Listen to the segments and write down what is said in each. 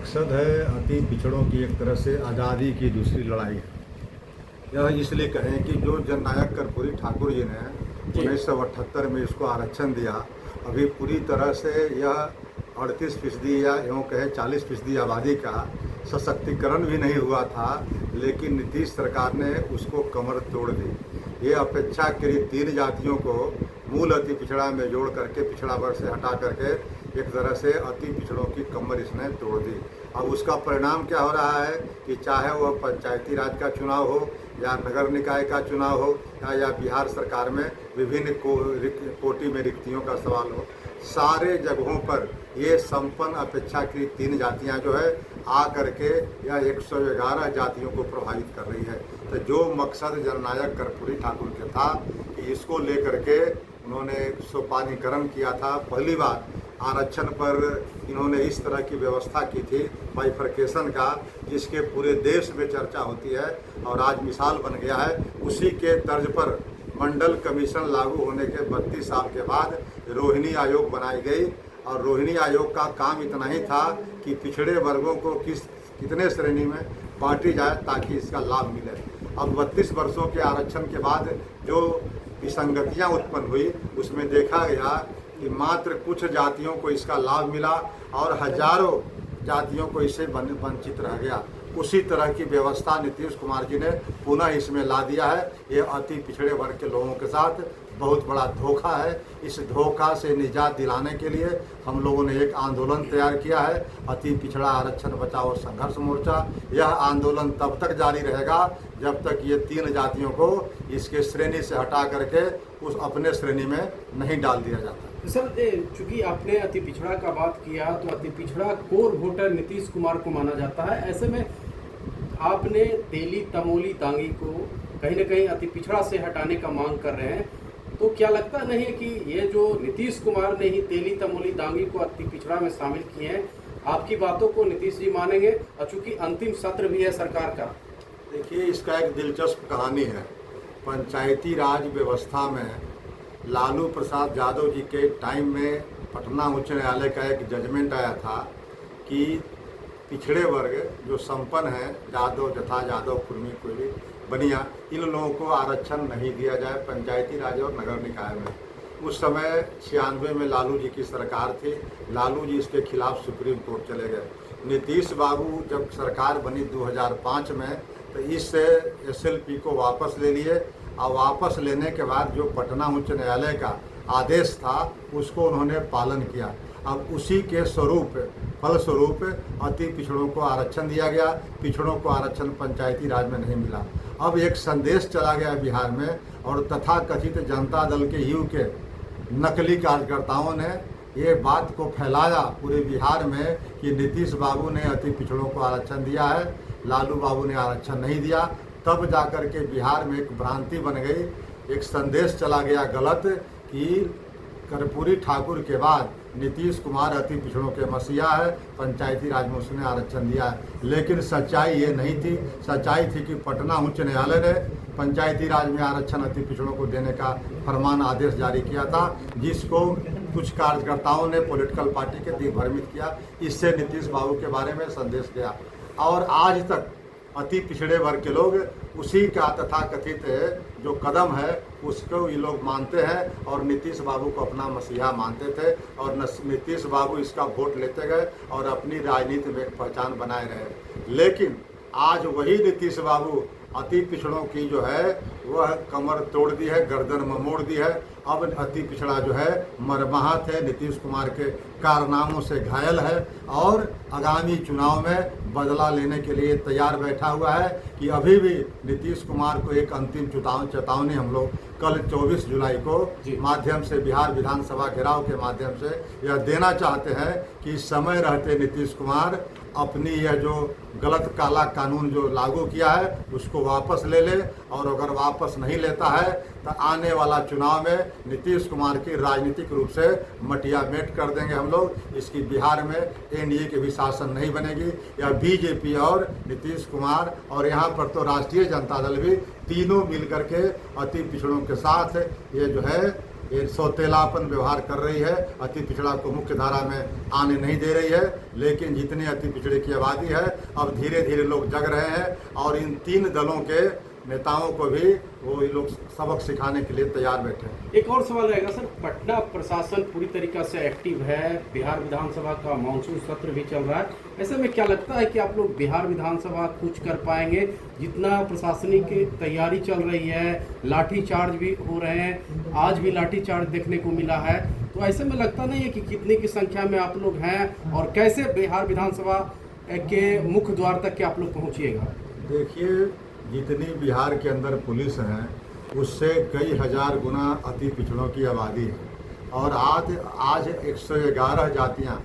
मकसद है अति पिछड़ों की एक तरह से आज़ादी की दूसरी लड़ाई है। यह इसलिए कहें कि जो जननायक कर्पूरी ठाकुर जी ने 1978 में इसको आरक्षण दिया, अभी पूरी तरह से यह 38% या यूँ कहें 40% आबादी का सशक्तिकरण भी नहीं हुआ था, लेकिन नीतीश सरकार ने उसको कमर तोड़ दी। ये अपेक्षाकृत 3 जातियों को मूल अति पिछड़ा में जोड़ करके, पिछड़ा वर्ग से हटा करके एक तरह से अति पिछड़ों की कमर इसने तोड़ दी। अब उसका परिणाम क्या हो रहा है कि चाहे वह पंचायती राज का चुनाव हो या नगर निकाय का चुनाव हो या बिहार सरकार में विभिन्न कोटि में रिक्तियों का सवाल हो, सारे जगहों पर ये संपन्न अपेक्षाकृत 3 जातियां जो है आ करके या 111 जातियों को प्रभावित कर रही है। तो जो मकसद जननायक कर्पूरी ठाकुर के था कि इसको लेकर के उन्होंने सोपानीकरण किया था, पहली बार आरक्षण पर इन्होंने इस तरह की व्यवस्था की थी बाइफर्केशन का, जिसके पूरे देश में चर्चा होती है और आज मिसाल बन गया है। उसी के तर्ज पर मंडल कमीशन लागू होने के 32 साल के बाद रोहिणी आयोग बनाई गई और रोहिणी आयोग का काम इतना ही था कि पिछड़े वर्गों को कितने श्रेणी में बांटी जाए ताकि इसका लाभ मिले। अब 32 वर्षों के आरक्षण के बाद जो विसंगतियां उत्पन्न हुई, उसमें देखा गया कि मात्र कुछ जातियों को इसका लाभ मिला और हजारों जातियों को इससे वंचित रह गया। उसी तरह की व्यवस्था नीतीश कुमार जी ने पुनः इसमें ला दिया है। ये अति पिछड़े वर्ग के लोगों के साथ बहुत बड़ा धोखा है। इस धोखा से निजात दिलाने के लिए हम लोगों ने एक आंदोलन तैयार किया है, अति पिछड़ा आरक्षण बचाओ संघर्ष मोर्चा। यह आंदोलन तब तक जारी रहेगा जब तक ये 3 जातियों को इसके श्रेणी से हटा करके उस अपने श्रेणी में नहीं डाल दिया जाता। सर, चूंकि आपने अति पिछड़ा का बात किया, तो अति पिछड़ा कोर वोटर नीतीश कुमार को माना जाता है। ऐसे में आपने तेली तमोली दांगी को कहीं ना कहीं अति पिछड़ा से हटाने का मांग कर रहे हैं, तो क्या लगता नहीं है कि ये जो नीतीश कुमार ने ही तेली तमोली दांगी को अति पिछड़ा में शामिल किए हैं, आपकी बातों को नीतीश जी मानेंगे? और चूंकि अंतिम सत्र भी है सरकार का। देखिए, इसका एक दिलचस्प कहानी है। पंचायती राज व्यवस्था में लालू प्रसाद यादव जी के टाइम में पटना उच्च न्यायालय का एक जजमेंट आया था कि पिछड़े वर्ग जो संपन्न है, यादव, जथा यादव, कुर्मी, कोयली, बनिया, इन लोगों को आरक्षण नहीं दिया जाए पंचायती राज और नगर निकाय में। उस समय 96 में लालू जी की सरकार थी। लालू जी इसके खिलाफ सुप्रीम कोर्ट चले गए। नीतीश बाबू जब सरकार बनी 2005 में, तो इस SLP को वापस ले लिए और वापस लेने के बाद जो पटना उच्च न्यायालय का आदेश था उसको उन्होंने पालन किया। अब उसी के फलस्वरूप अति पिछड़ों को आरक्षण दिया गया। पिछड़ों को आरक्षण पंचायती राज में नहीं मिला। अब एक संदेश चला गया बिहार में और तथाकथित जनता दल के यू के नकली कार्यकर्ताओं ने ये बात को फैलाया पूरे बिहार में कि नीतीश बाबू ने अति पिछड़ों को आरक्षण दिया है, लालू बाबू ने आरक्षण नहीं दिया। तब जाकर के बिहार में एक भ्रांति बन गई, एक संदेश चला गया गलत कि कर्पूरी ठाकुर के बाद नीतीश कुमार अति पिछड़ों के मसीहा है, पंचायती राज में उसने आरक्षण दिया है। लेकिन सच्चाई ये नहीं थी। सच्चाई थी कि पटना उच्च न्यायालय ने पंचायती राज में आरक्षण अति पिछड़ों को देने का फरमान आदेश जारी किया था, जिसको कुछ कार्यकर्ताओं ने पॉलिटिकल पार्टी के दिग्भ्रमित किया। इससे नीतीश बाबू के बारे में संदेश गया और आज तक अति पिछड़े वर्ग के लोग उसी का तथाकथित जो कदम है उसको ये लोग मानते हैं और नीतीश बाबू को अपना मसीहा मानते थे और नीतीश बाबू इसका वोट लेते गए और अपनी राजनीति में एक पहचान बनाए रहे। लेकिन आज वही नीतीश बाबू अति पिछड़ों की जो है वह कमर तोड़ दी है, गर्दन ममोड़ दी है। अब अति पिछड़ा जो है मरमाहत है, नीतीश कुमार के कारनामों से घायल है और आगामी चुनाव में बदला लेने के लिए तैयार बैठा हुआ है कि अभी भी नीतीश कुमार को एक अंतिम चेतावनी हम लोग कल 24 जुलाई को माध्यम से बिहार विधानसभा घेराव के माध्यम से यह देना चाहते हैं कि समय रहते नीतीश कुमार अपनी यह जो गलत काला कानून जो लागू किया है उसको वापस ले ले, और अगर वापस नहीं लेता है तो आने वाला चुनाव में नीतीश कुमार की राजनीतिक रूप से मटिया मेट कर देंगे हम लोग। इसकी बिहार में NDA की भी शासन नहीं बनेगी, या BJP और नीतीश कुमार और यहाँ पर तो राष्ट्रीय जनता दल भी तीनों मिलकर के अति पिछड़ों के साथ ये जो है ये सौतेलापन व्यवहार कर रही है, अति पिछड़ा को मुख्य धारा में आने नहीं दे रही है। लेकिन जितनी अति पिछड़े की आबादी है, अब धीरे धीरे लोग जग रहे हैं और इन 3 दलों के नेताओं को भी वो ये लोग सबक सिखाने के लिए तैयार बैठे हैं। एक और सवाल रहेगा सर, पटना प्रशासन पूरी तरीका से एक्टिव है, बिहार विधानसभा का मानसून सत्र भी चल रहा है, ऐसे में क्या लगता है कि आप लोग बिहार विधानसभा कुछ कर पाएंगे? जितना प्रशासनिक तैयारी चल रही है, लाठीचार्ज भी हो रहे हैं, आज भी लाठीचार्ज देखने को मिला है, तो ऐसे में लगता नहीं है कि कितने की संख्या में आप लोग हैं और कैसे बिहार विधानसभा के मुख्य द्वार तक के आप लोग पहुँचिएगा? देखिए, जितनी बिहार के अंदर पुलिस है उससे कई हजार गुना अति पिछड़ों की आबादी है और आज 111 जातियां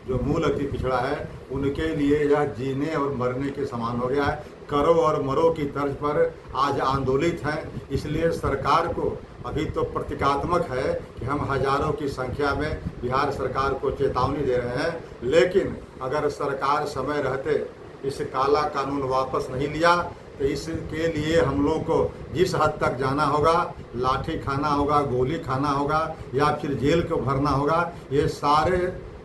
जो मूल अति पिछड़ा है उनके लिए यह जीने और मरने के समान हो गया है। करो और मरो की तर्ज पर आज आंदोलित हैं। इसलिए सरकार को अभी तो प्रतीकात्मक है कि हम हजारों की संख्या में बिहार सरकार को चेतावनी दे रहे हैं, लेकिन अगर सरकार समय रहते इस काला कानून वापस नहीं लिया तो इसके लिए हम लोग को जिस हद तक जाना होगा, लाठी खाना होगा, गोली खाना होगा या फिर जेल को भरना होगा, ये सारे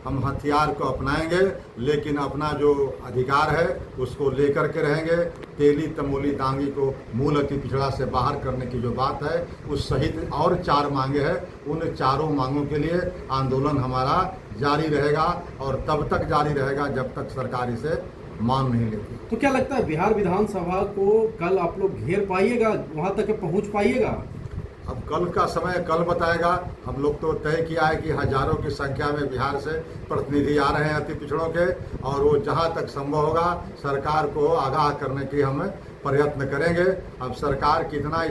हम हथियार को अपनाएंगे, लेकिन अपना जो अधिकार है उसको लेकर के रहेंगे। तेली तमोली दांगी को मूल अति पिछड़ा से बाहर करने की जो बात है उस सहित और 4 मांगे हैं, उन चारों मांगों के लिए आंदोलन हमारा जारी रहेगा और तब तक जारी रहेगा जब तक सरकार इसे मान नहीं लेती। तो क्या लगता है बिहार विधानसभा को कल आप लोग घेर पाइएगा, वहां तक पहुंच पाइएगा? अब कल का समय कल बताएगा। हम लोग तो तय किया है कि हजारों की संख्या में बिहार से प्रतिनिधि आ रहे हैं अति पिछड़ों के, और वो जहां तक संभव होगा सरकार को आगाह करने की हम प्रयत्न करेंगे। अब सरकार कितना